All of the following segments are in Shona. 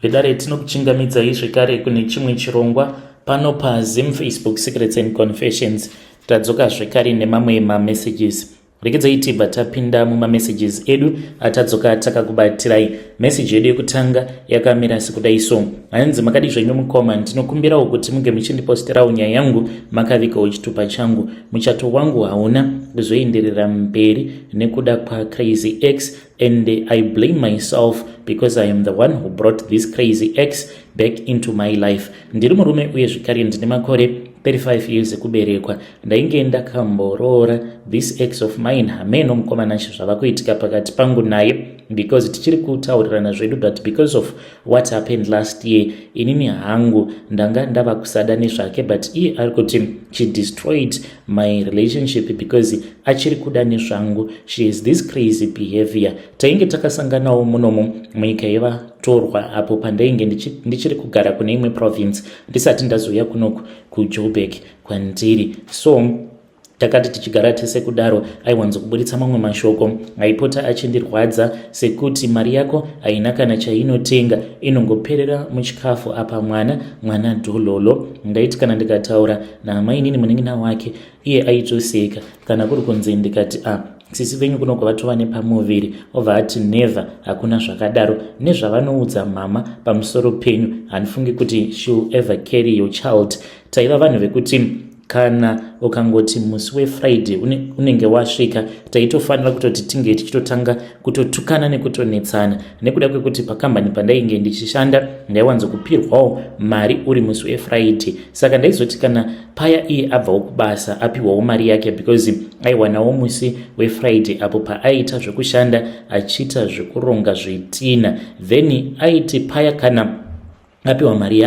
Vedare tinokuchingamidzai zvekare kune chimwe chirongwa pano paZim Facebook Secrets and Confessions. Tadzoka zvekare nemamwe mamessages. Regedzai tibva tapinda mumamessages edu atadzoka takakubatirai. Message yedu yekutanga yakamira sekudai so. Hanzi makadi zvenyu mukoma ndinokumbirawo kuti munge muchindiposterawo nyaya yangu makavikawo chitupa changu. Muchato wangu hauna kuzoenderera mberi nekuda kwa Crazy X, and I blame myself because I am the one who brought this Crazy X back into my life. Ndiri murume uye zvekare ndine makore 35 years ekuberekwa. Ndainge ndakamborora this ex of mine hameno mukomana zvava kuitika pakati pangu naye, because tichiri kutaurirana zvedu, but because of what happened last year inini hangu ndanga ndava kusada nezvake, but iye ari kuti she destroyed my relationship because achiri kuda nezvangu. She has this crazy behavior. Tainge takasanganawo munomu munyika yevatorwa apo pandainge ndichiri kugara kune imwe province ndisati ndazoya kunoku kuJoburg kwandiri. So takati tichigara tese kudaro aiwanzo kuburitsa mamwe mashoko aipota achindirwadza sekuti mari yako haina kana chainotenga, inongoperera muchikafu apa mwana dhololo. Ndaiti kana ndikataura naamai inini munin'ina wake iye aitoseka, kana kuri kunzi ndikati sisi venyu kunoko vatova nepamuviri obva ati never, hakuna zvakadaro. Nezvavanoudza mama pamusoro penyu hanifungi kuti she'll ever carry your child. Taiva vanhu vekuti kana ukangoti musi weFriday unenge wasvika taitofanira kutoti tinge tichitotanga kutotukana nekutonetsana, nekuda kwekuti pakambani pandainge ndichishanda ndaiwanzo kupirwawo mari uri musi weFriday. Saka ndaizoti kana paya iye abvawo kubasa apiwawo mari yake because aiwanawo musi weFriday apo paaita zvekushanda achiita zvekuronga zvitina, then aiti paya kana apiwa mari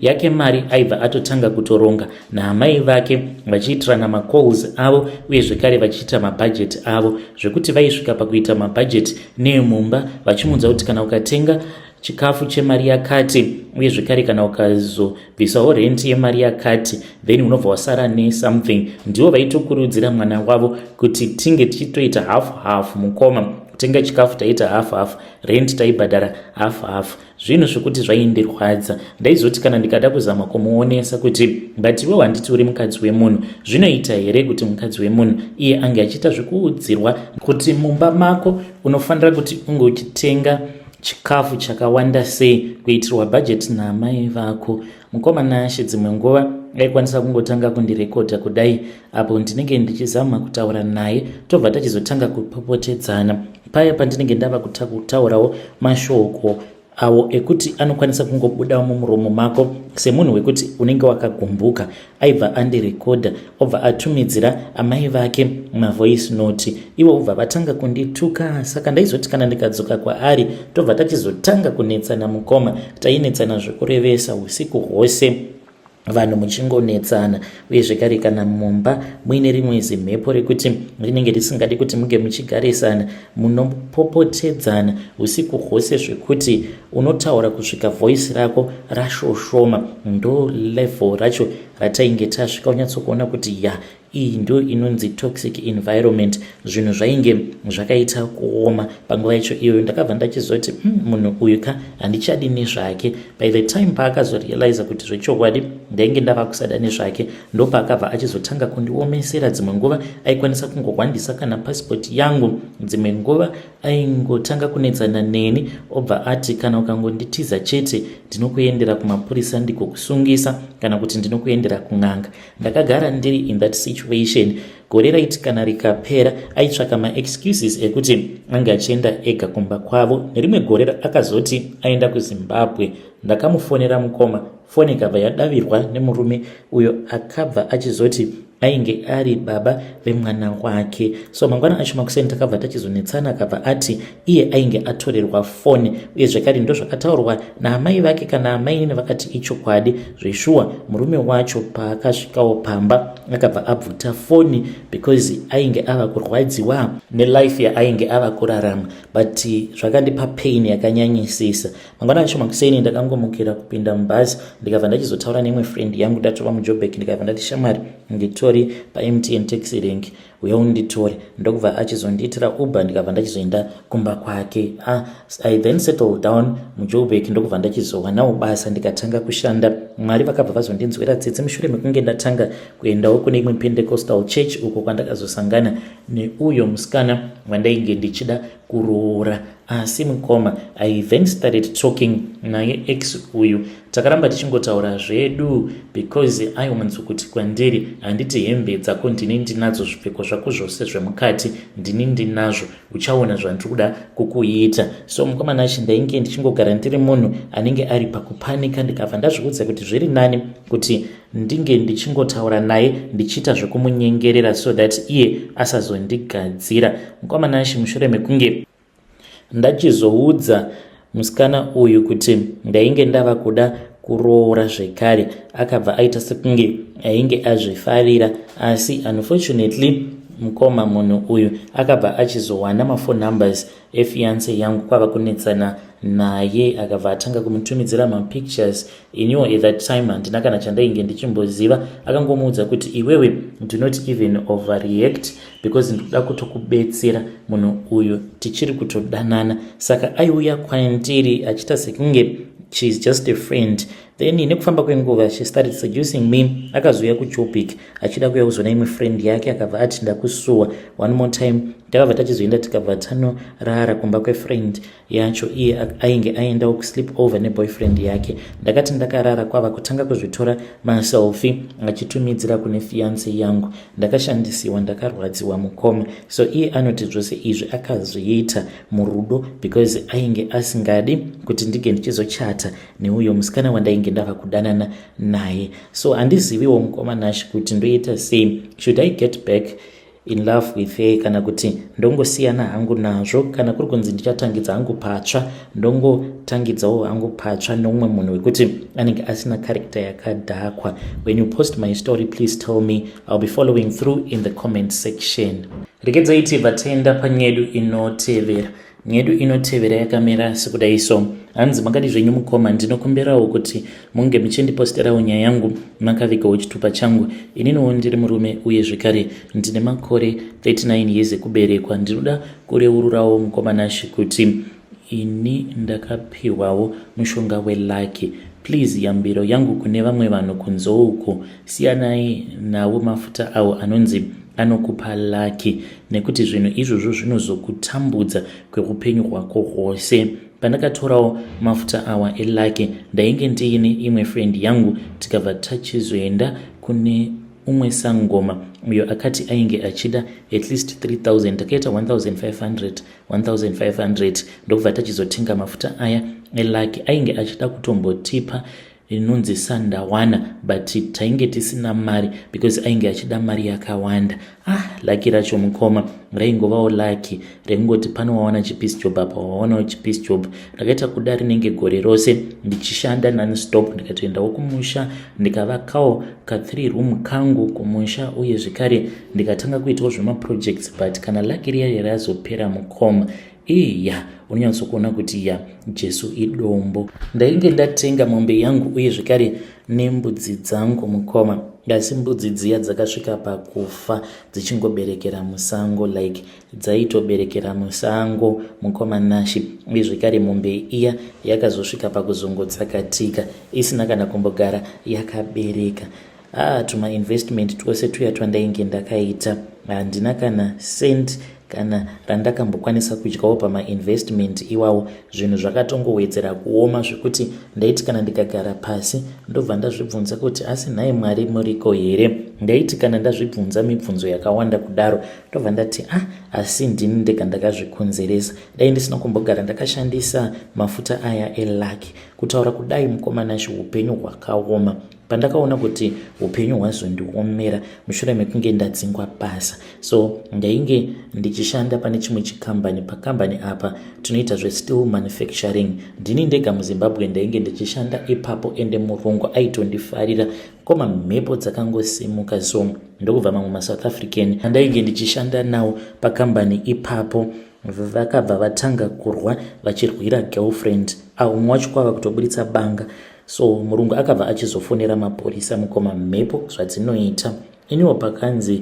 yake mari aibva atotanga kutoronga naamai vake vachiitirana macalls avo uye zvekare vachiita mabudget avo, zvekuti vaisvika pakuita mabudget nemumba vachimunza kuti kana ukatenga chikafu chemari yakati uye zvekare kana ukazobvisawo rent yemari yakati then unobva wasara nesomething. Ndivo vaitokurudzira mwana wavo kuti tinge tichitoita half mukoma, kutenga chikafu taita half, rent taibhadhara half. Zvinhu zvekuti zvaindirwadza. Ndaizoti kana ndikada kuzama kumuonesa kuti but iwe wanditi uri mukadzi wemunhu, zvinoita here kuti mukadzi wemunhu iye ange achiita zvekuudzirwa kuti mumba mako unofanira kuti unge uchitenga chikafu chakawanda sei kuitirwa budget naamai vako. Mukomana ashe dzimwe nguva aikwanisa kungotanga kundirekodha kudai apo ndinenge ndichizama kutaura naye, tobva tachizotanga kupopotedzana paya pandinenge ndava kutaurawo mashoko awo ekuti anokwanisa kungobudawo mumuromo mako semunhu wekuti unenge wakagumbuka. Aibva andirekodha obva atumidzira amai vake mavoice note, ivo ubva vatanga kundituka. Saka ndaizoti kana ndikadzoka kwaari tobva tachizotanga kunetsana mukoma, tainetsana zvekurevesa usiku hwose, vanhu muchingonetsana uye zvekare kana mumba muine rimwe zimhepo rekuti rinenge risingadi kuti muge muchigarisana, munopopotedzana usiku hwose zvekuti unotaura kusvika voice rako rashoshoma. Ndo level racho ratainge tasvika unyatsokuona kuti iyi ndo inonzi toxic environment. Zvinhu zvainge zvakaita kuoma panguva yacho iyoyo. Ndakabva ndachizoti munhu uyu handichadi nezvake. By the time paakazorealiza kuti zvechokwadi ndainge ndava kusada nezvake, ndo paakabva achizotanga kundiomesera. Dzimwe nguva aikwanisa kungogwandisa kana passport yangu, dzimwe nguva aingotanga kunetsana neni obva ati kana ukangonditiza chete ndinokuendera kumapurisa ndikokusungisa kana kuti ndinokuendera kun'anga. Ndakagara ndiri in that situation. Gore raiti kana rikapera aitsvaka ma-excuses ekuti anga achienda ega kumba kwavo. Nerimwe gore akazoti aenda kuZimbabwe. Ndakamufonera mukoma, foni ikabva yadavirwa nemurume uyo akabva achizoti ainge ari baba vemwana wake. So mangwana acho makuseni takabva tachizonetsana, akabva ati iye ainge atorerwa foni uye zvekare ndo zvakataurwa naamai vake kana amai nini vakati ichokwadi zveshuwa. Murume wacho paakasvikawo pamba akabva abvuta foni because ainge ava kurwadziwa nelife yaainge ava kurarama, but zvakandipa pain yakanyanyisisa. Mangwana acho makuseni ndakangomukira kupinda mubhazi ndikabva ndachizotaura nemwe friend yangu datova muJoburg, ndikabva ndati shamwari nditori nditori paMTN Taxi Rank, uya unditore. Ndokubva achizondiitira Uber ndikabva ndachizoenda kumba kwake. I then settled down muJoburg, ndokubva ndachizowanawo basa ndikatanga kushanda. Mwari vakabva vazondinzwira tsitsi mushure mekunge ndatanga kuendawo kune imwe Pentecostal church, uko kwandakazosangana neuyo musikana wandainge ndichida kuroora. Asi mukoma, I then started talking naye ex uyu. Takaramba tichingotaura zvedu because aiwanzo kuti kwandiri handiti hembe dzako ndini ndinadzo, zvipfeko zvako zvose zvemukati ndini ndinazvo, uchaona zvandiri kuda kukuita. So mukomana achi ndainge ndichingogara ndiri munhu anenge ari pakupanika. Ndikabva ndazviudza kuti zviri nani kuti ndinge ndichingotaura naye ndichiita zvekumunyengerera so that iye asazondigadzira. Mukomana achi mushure mekunge ndachizoudza musikana uyu kuti ndainge ndava kuda kuroora zvekare, akabva aita sekunge ainge azvifarira. Asi unfortunately mukoma munhu uyu akabva achizowana mafone numbers efiance yangu, kwava kunetsana naye, akabva atanga kumutumidzira mapictures. Iniwo at that time handina kana chandainge ndichimboziva. Akangomuudza kuti iwewe do not even overreact because ndikuda kutokubetsera munhu uyu tichiri kutodanana. Saka aiuya kwandiri achita sekunge she's just a friend. Then nekufamba kwenguva she started seducing me. Akazoya kuJoburg achida kuya kuzona imwe friend yake, akabva ati ndakusuwa one more time. Takabva tachizoenda tikabva tanorara kumba kwefriend yacho, iye ainge aendawo kusleep over neboyfriend yake. Ndakati ndakarara kwava kutanga kuzvitora maselfie achitumidzira kune fiance yangu. Ndakashandisiwa, ndakarwadziwa mukoma. So iye anoti zvose izvi akazviita murudo because ainge asingadi kuti ndige ndichizochata neuyo musikana wandainge ndava kudanana naye. So handiziviwo mukoma nashi kuti ndoita sei. Should I get back in love with her, kana kuti ndongosiyana hangu nazvo, kana kuri kunzi ndichatangidza hangu patsva, ndongotangidzawo hangu patsva nomumwe munhu wekuti anenge asina character yakadhakwa. When you post my story, please tell me. I'll be following through in the comment section. Rekedzai tibva taenda panyedu inotevera. Nyedu inotevera yakamira sekudai so. Hanzi makati zvenyu mukoma, ndinokumbirawo kuti munge muchindiposterawo nyaya yangu makavigawo chitupa changu. Ininiwo ndiri murume uye zvekare ndine makore 39 years ekuberekwa. Ndinoda kureururawo mukoma nashi kuti ini ndakapiwawo mushonga weLucky. Please yambiro yangu kune vamwe vanhu kunzo uko, siyanai nawo mafuta awo anonzi anokupa Lucky, nekuti zvinhu izvozvo zvinozokutambudza kweupenyu hwako hwose. Pandakatorawo mafuta awa eLucky, ndainge ndiine imwe friend yangu, tikabva tachizoenda kune umwe sangoma uyo akati ainge achida at least 3000. Takaita 1500 ndokubva tachizotenga mafuta aya eLucky. Ainge achida kutombotipa inonzi sandawana, but tainge tisina mari because ainge achida mari yakawanda. Lucky racho mukoma raingovawo Lucky rekungoti pano wawana chipisi job apa wawanawo chipisi job. Ndakaita kudari nenge gore rose ndichishanda non-stop. Ndikatoendawo kumusha ndikavakawo ka 3 room kangu kumusha, uye zvekare ndikatanga kuitawo zvemaprojects. But kana Lucky riya razopera mukoma, unonyatsokuona kuti Jesu idombo. Ndainge ndatenga mombe yangu uye zvekare nembudzi dzangu mukoma, asi mbudzi dziya dzakasvika pakufa dzichingoberekera musango, like dzaitoberekera musango mukoma nashi. Uye zvekare mombe iya yakazosvika pakuzongotsakatika isina kana kumbogara yakabereka. Tuma investment twose tuya twandainge ndakaita handina kana cent kana randakambokwanisa kudyawo pamainvestment iwawo. Zvinhu zvakatongowedzera kuoma zvekuti ndaiti kana ndikagara pasi ndobva ndazvibvunza kuti asi nhaye Mwari muriko here. Ndaiti kana ndazvibvunza mibvunzo yakawanda kudaro ndobva ndati asi ndini ndega ndakazvikonzeresa. Dai ndisina kumbogara ndakashandisa mafuta aya eLucky. Kutaura kudai mukoma nashi upenyu hwakaoma. Pandakaona kuti upenyu hwazondiomera mushure mekunge ndadzingwa basa, so ndainge ndichishanda pane chimwe chikambani. Pakambani apa tunoita zvesteel manufacturing. Ndini ndega muZimbabwe ndainge ndichishanda ipapo, ende murungu aitondifarira koma mhepo dzakangosimuka. So ndokubva mamwe maSouth African ndainge ndichishanda nawo pakambani ipapo vakabva vatanga kurwa vachirwira girlfriend, umwe wacho kwava kutobuditsa banga. So murungu akabva achizofonera mapolisa mukoma mhepo zvadzinoita. iniwo pakanzi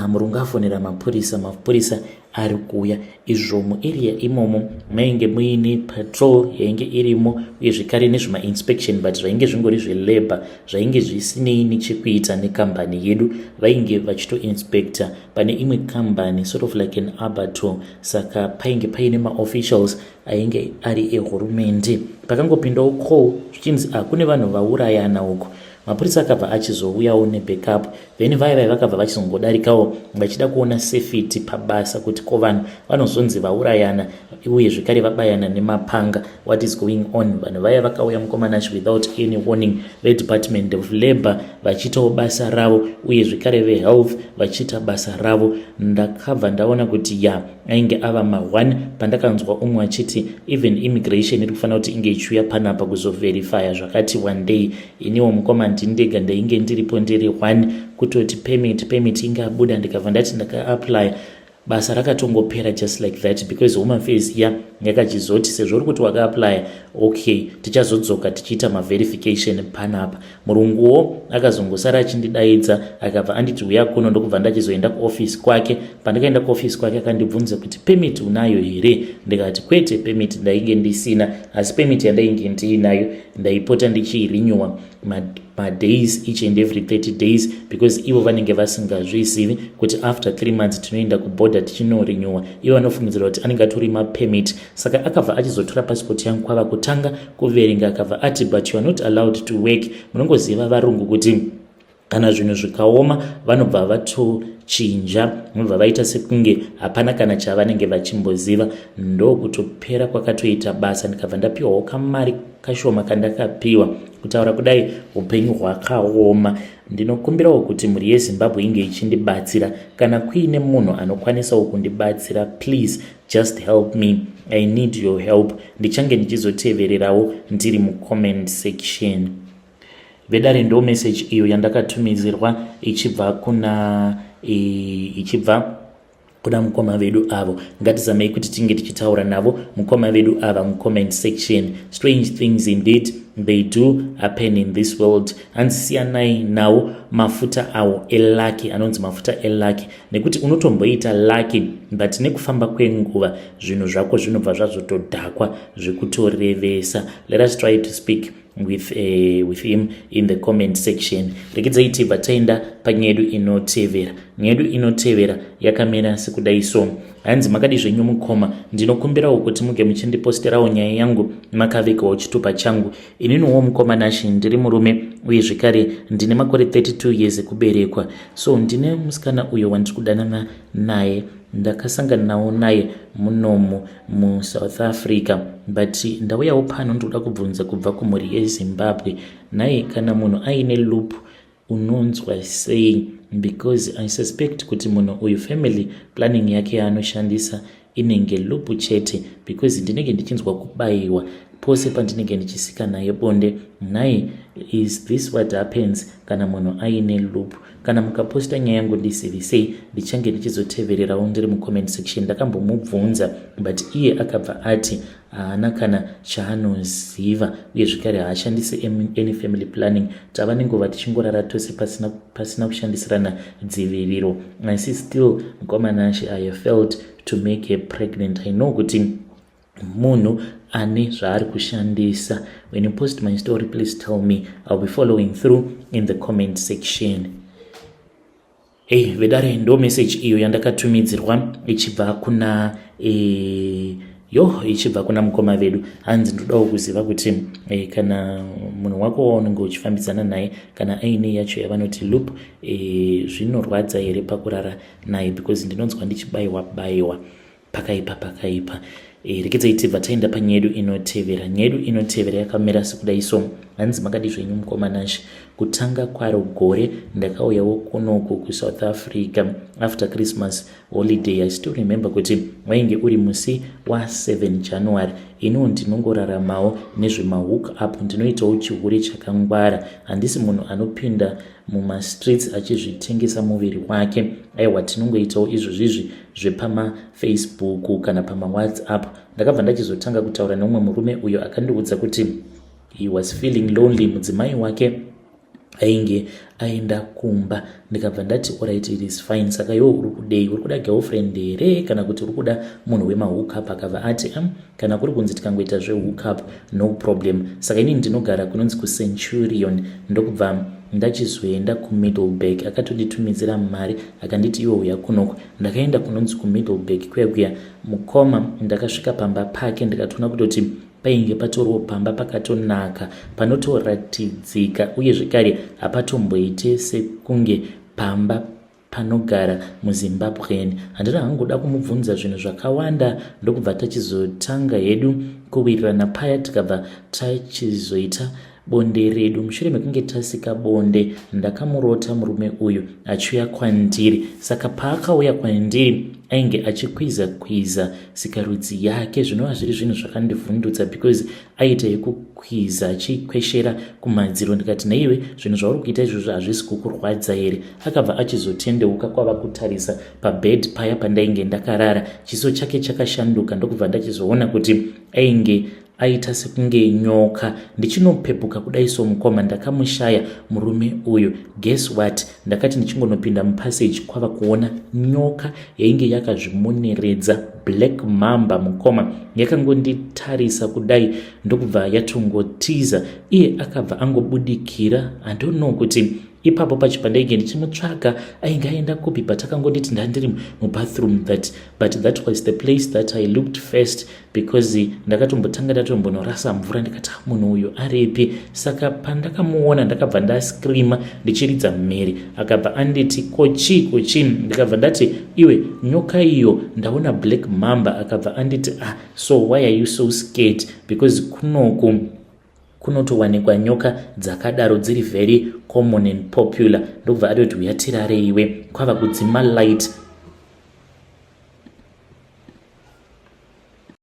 murungu afonera mapurisa ari kuuya. Izvo muarea imomo mainge muine patrol yainge irimo uye zvekare nezvemainspection, but zvainge zvingori zvelabor, zvainge zvisinei nechekuita nekambani yedu. Vainge vachitoinspecta pane imwe kambani, sort of like an abattoir, saka painge paine maofficials ainge ari ehurumende. Pakangopindawo call zvichinzi kune vanhu vaurayana uko. Mapurisa akabva achizouyawo nebackup, then vaya vakabva vachizongodarikawo vachida kuona safety pabasa, kuti ko vanhu vanozonzi vaurayana uye zvekare vabayana nemapanga, what is going on. Vanhu vaya vakauya mukomanashi without any warning, vedepartment of labor vachiitawo basa ravo uye zvekare vehealth vachiita basa ravo. Ndakabva ndaona kuti ainge ava ma1 pandakanzwa umwe achiti even immigration iri kufanira kuti inge ichiuya panapa kuzoverifya zvakati one day. Iniwo mukoma ndindega ndainge ndiripo ndiri 1 kutoti permit inge abuda, ndikabva ndati ndakaapply. Basa rakatongopera just like that, because home affairs yakachizoti sezvo uri kuti wakaapply, okay, tichazodzoka tichiita maverification panapa. Murunguwo akazongosara achindidaidza akabva anditi uya kuno, ndokubva ndachizoenda kuoffice kwake. Pandakaenda kuoffice kwake akandibvunza kuti permit unayo here? Ndikati kwete, permit ndainge ndisina, asi permit yandainge ndiinayo ndaipota ndichiirenewa days each and every 30 days, because ivo vanenge vasingazvizivi kuti after 3 months tinoenda kuborder tichinorenewa. Ivo vanofungidzira kuti anenge atori mapermit. Saka akabva achizotora passport yangu kwava kutanga kuverenga, akabva ati but you are not allowed to work. Munongoziva varungu kuti kana zvinhu zvikaoma vanobva vatochinja, vanobva vaita sekunge hapana kana chavanenge vachimboziva. Ndokutopera kwakatoita basa, ndikabva ndapiwawo kamari kashoma kandakapiwa. Kutaura kudai upenyu hwakaoma. Ndinokumbirawo kuti mhuri yeZimbabwe inge ichindibatsira. Kana kuine munhu anokwanisawo kundibatsira, please just help me, I need your help. Ndichange ndichizotevererawo ndiri mucomment section. Vedare ndo message iyo yandakatumidzirwa ichibva kuna mukoma vedu avo. Ngatizamei kuti tinge tichitaura navo mukoma vedu ava mucomment section. Strange things indeed they do happen in this world. Handisiyanai nawo mafuta awo elaki, anonzi mafuta elaki, nekuti unotomboita laki but nekufamba kwenguva zvinhu zvako zvinobva zvazotodhakwa zvekutorevesa. Let us try to speak with him in the comment section. Rekidzai tibva taenda panyedu inotevera. Nyedu inotevera yakamira sekudai so. Hanzi makadi zvenyu mukoma, ndinokumbirawo kuti muge muchindiposterawo nyaya yangu makavekawo chitupa changu. Ininiwo mukoma nashi ndiri murume uye zvekare ndine makore 32 years ekuberekwa. So ndine musikana uyo wandiri kudanana naye, ndakasangana nawo naye munomu muSouth Africa, but ndauyawo pano ndoda kubvunza kubva kumhuri yeZimbabwe, naye kana munhu aine loop unonzwa sei, because I suspect kuti munhu uyu family planning yake yanoshandisa inenge loop chete, because ndinenge ndichinzwa kubayiwa pose pandinenge ndichisika naye bonde. Naye, is this what happens kana munhu aine loop? Kana mukaposta nyaya yangu ndisivisei, ndichange ndichizotevererawo ndiri mucomment section. Ndakambomubvunza but iye akabva ati haana kana chaanoziva uye zvekare haashandisi any family planning. Tava nengova tichingorara tose pasina kushandisirana dziviriro. Asi still mukomanashi, I have failed to make her pregnant. I know kuti munhu ane zvaari kushandisa. When you post my story, please tell me. I'll be following through in the comment section. Vedare ndo message iyo yandakatumidzirwa ichibva kuna ichibva kuna mukoma vedu. Hanzi ndodawo kuziva kuti kana munhu wako waunenge uchifambidzana naye kana aine yacho yavanoti loop, zvinorwadza here pakurara naye, because ndinonzwa ndichibayiwa pakaipa. Rekidzai tibva taenda panyedu inotevera. Nyedu inotevera yakamira sekudai so. Hanzi makadi zvenyu mukomanashi, kutanga kwaro gore ndakauyawo kunoku kuSouth Africa after Christmas holiday. I still remember kuti wainge uri musi wa7 January. Ino ndinongoraramawo nezvemahook up, ndinoitawo chihure chakangwara. Handisi munhu anopinda mumastreets achizvitengesa muviri wake. Aiwa, tinongoitawo izvozvizvi zvepamaFacebook kana pamaWhatsApp. Ndakabva ndachizotanga kutaura neumwe murume uyo akandiudza kuti he was feeling lonely. Mudzimai wake ainge aenda kumba. Ndikabva ndati alright, it is fine. Saka iwo uri kudei? Uri kuda girlfriend here kana kuti uri kuda munhu wemahookup? Akabva ati kana kuri kunzi tikangoita zvehookup no problem. Saka ini ndinogara kunonzi kuCenturion, ndokubva ndachizoenda kuMiddleburg. Akatonditumidzira mari akanditi iwe uya kunoko. Ndakaenda kunonzi kuMiddleburg kuya mukoma. Ndakasvika pamba pake ndikatoona kutoti painge patoriwo pamba pakatonaka panotoratidzika, uye zvekare hapatomboite sekunge pamba panogara muZimbabwean. Handina hanguda kumubvunza zvinhu zvakawanda, ndokubva tachizotanga hedu kuwirirana paya, tikabva tachizoita bonde redu. Mushure mekunge tasika bonde, ndakamurota murume uyu achiuya kwandiri. Saka paakauya kwandiri ainge achikwiza sikarudzi yake. Zvinova zviri zvinhu zvakandivhundutsa because aita yekukwiza achikweshera kumadziro. Ndikati naiwe zvinhu zvauri kuita izvozvo hazvisi kukurwadza here? Akabva achizotendeuka kwava kutarisa pabed paya pandainge ndakarara. Chiso chake chakashanduka, ndokubva ndachizoona kuti ainge aita sekunge nyoka. Ndichinopepuka kudai somukoma ndakamushaya murume uyu. Guess what? Ndakati ndichingonopinda mupassage kwava kuona nyoka yainge yakazvimoneredza, black mamba mukoma. Yakangonditarisa kudai, ndokubva yatongotiza. Iye akabva angobudikira. I don't know kuti ipapo pachipandaige ndichimutsvaga ainge aenda kupi, patakangonditi ndandiri mubathroom but that was the place that I looked first because ndakatombotanga ndatombonorasa mvura. Ndikati munhu uyu aripi? Saka pandakamuona ndakabva ndascreama ndichiridza mheri. Akabva anditi kochi. Ndikabva ndati iwe nyoka iyo ndaona black mamba. Akabva anditi so why are you so scared? Because kunoku kunotowanikwa nyoka dzakadaro dziri very common and popular. Ndobva atoti uyatirare iwe, kwava kudzima light